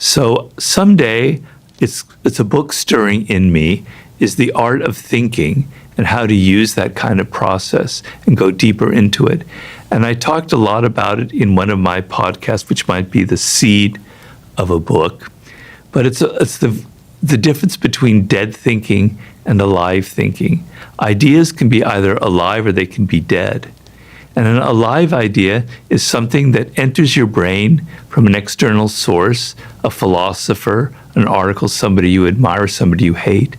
So someday, it's a book stirring in me is the art of thinking and how to use that kind of process and go deeper into it. And I talked a lot about it in one of my podcasts, which might be the seed of a book. But it's the difference between dead thinking and alive thinking. Ideas can be either alive or they can be dead. And an alive idea is something that enters your brain from an external source, a philosopher, an article, somebody you admire, somebody you hate.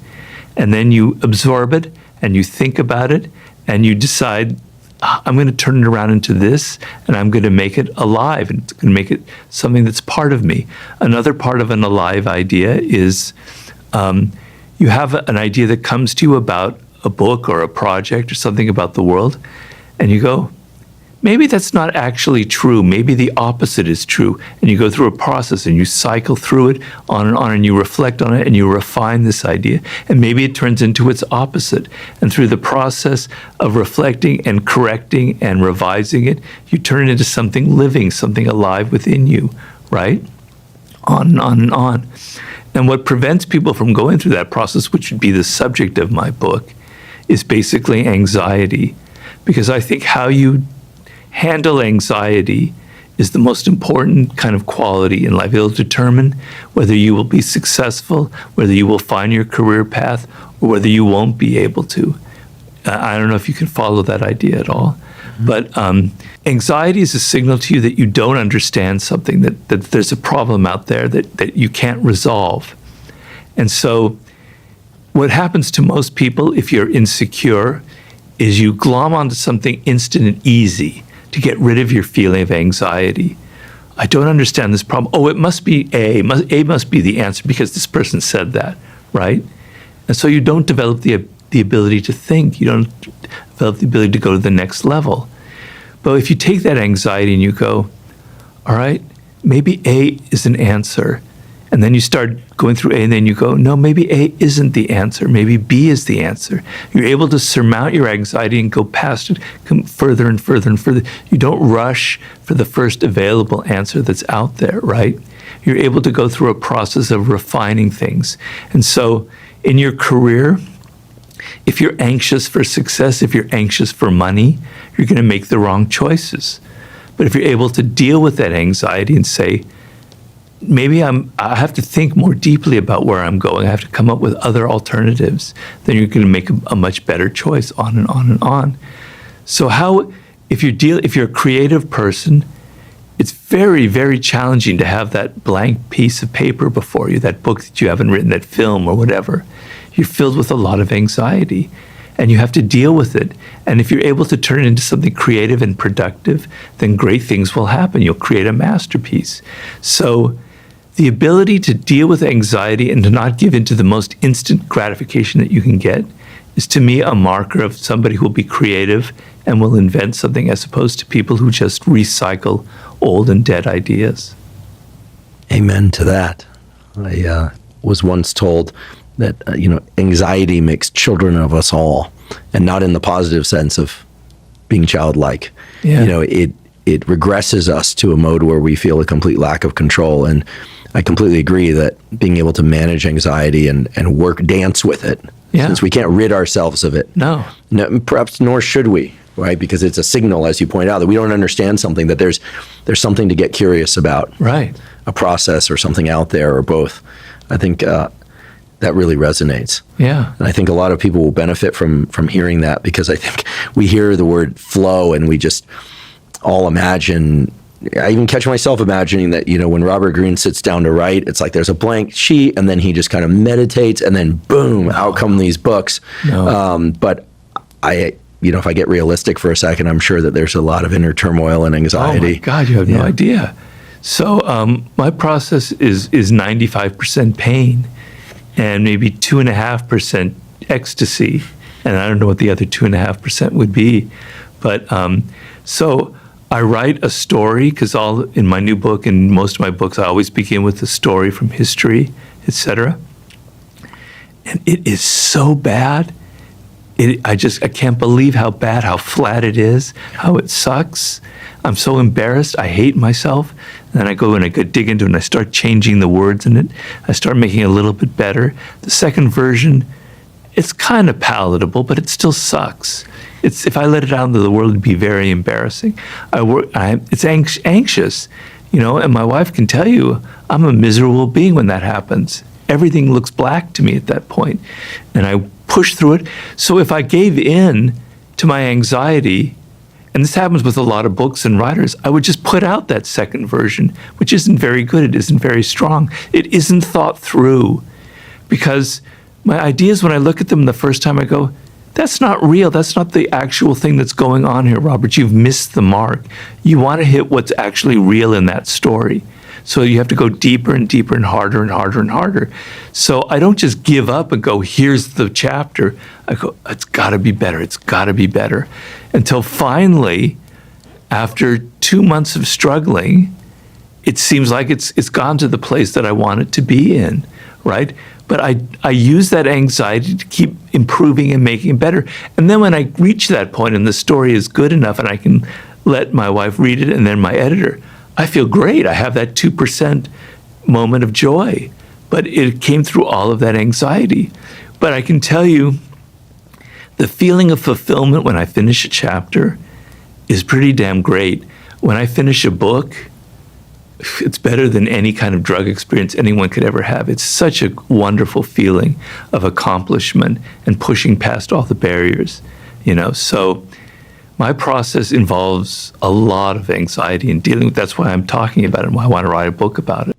And then you absorb it and you think about it and you decide, I'm going to turn it around into this and I'm going to make it alive and it's going to make it something that's part of me. Another part of an alive idea is you have an idea that comes to you about a book or a project or something about the world and you go, maybe that's not actually true. Maybe the opposite is true. And you go through a process and you cycle through it on and you reflect on it and you refine this idea. And maybe it turns into its opposite. And through the process of reflecting and correcting and revising it, you turn it into something living, something alive within you, right? On and on and on. And what prevents people from going through that process, which would be the subject of my book, is basically anxiety. Because I think how you handle anxiety is the most important kind of quality in life. It'll determine whether you will be successful, whether you will find your career path, or whether you won't be able to. I don't know if you can follow that idea at all. Mm-hmm. But anxiety is a signal to you that you don't understand something, that there's a problem out there that you can't resolve. And so what happens to most people if you're insecure is you glom onto something instant and easy to get rid of your feeling of anxiety. I don't understand this problem. Oh, it must be A. A must be the answer because this person said that, right? And so you don't develop the ability to think. You don't develop the ability to go to the next level. But if you take that anxiety and you go, all right, maybe A is an answer. And then you start going through A and then you go, no, maybe A isn't the answer. Maybe B is the answer. You're able to surmount your anxiety and go past it, come further and further and further. You don't rush for the first available answer that's out there, right? You're able to go through a process of refining things. And so in your career, if you're anxious for success, if you're anxious for money, you're going to make the wrong choices. But if you're able to deal with that anxiety and say, maybe I have to think more deeply about where I'm going. I have to come up with other alternatives. Then you're going to make a much better choice, on and on and on. So if you're a creative person, it's very, very challenging to have that blank piece of paper before you, that book that you haven't written, that film or whatever. You're filled with a lot of anxiety and you have to deal with it. And if you're able to turn it into something creative and productive, then great things will happen. You'll create a masterpiece. So the ability to deal with anxiety and to not give in to the most instant gratification that you can get is, to me, a marker of somebody who will be creative and will invent something, as opposed to people who just recycle old and dead ideas. Amen to that. I was once told that, anxiety makes children of us all, and not in the positive sense of being childlike. Yeah. It regresses us to a mode where we feel a complete lack of control. And I completely agree that being able to manage anxiety and dance with it, since we can't rid ourselves of it. No, perhaps nor should we, right? Because it's a signal, as you point out, that we don't understand something, that there's something to get curious about. Right. A process or something out there or both. I think that really resonates. Yeah. And I think a lot of people will benefit from hearing that, because I think we hear the word flow and we just all imagine. I even catch myself imagining that, when Robert Greene sits down to write, it's like there's a blank sheet and then he just kind of meditates and then boom, out come these books. No. But if I get realistic for a second, I'm sure that there's a lot of inner turmoil and anxiety. Oh my God, you have no idea. So my process is 95% pain and maybe 2.5% ecstasy. And I don't know what the other 2.5% would be. But so I write a story, because in my new book and most of my books, I always begin with a story from history, etc. And it is so bad. I can't believe how bad, how flat it is, how it sucks. I'm so embarrassed. I hate myself. And then I go and I go dig into it and I start changing the words in it. I start making it a little bit better. The second version, it's kind of palatable, but it still sucks. If I let it out into the world, it'd be very embarrassing. It's anxious, and my wife can tell you I'm a miserable being when that happens. Everything looks black to me at that point, and I push through it. So if I gave in to my anxiety, and this happens with a lot of books and writers, I would just put out that second version, which isn't very good. It isn't very strong. It isn't thought through, because my ideas, when I look at them the first time, I go, that's not real. That's not the actual thing that's going on here, Robert. You've missed the mark. You want to hit what's actually real in that story. So you have to go deeper and deeper and harder and harder and harder. So I don't just give up and go, here's the chapter. I go, it's got to be better. It's got to be better. Until finally, after 2 months of struggling, it seems like it's gone to the place that I want it to be in, right? But I use that anxiety to keep improving and making it better. And then when I reach that point and the story is good enough and I can let my wife read it and then my editor, I feel great. I have that 2% moment of joy. But it came through all of that anxiety. But I can tell you, the feeling of fulfillment when I finish a chapter is pretty damn great. When I finish a book, it's better than any kind of drug experience anyone could ever have. It's such a wonderful feeling of accomplishment and pushing past all the barriers, So my process involves a lot of anxiety and dealing with. That's why I'm talking about it and why I want to write a book about it.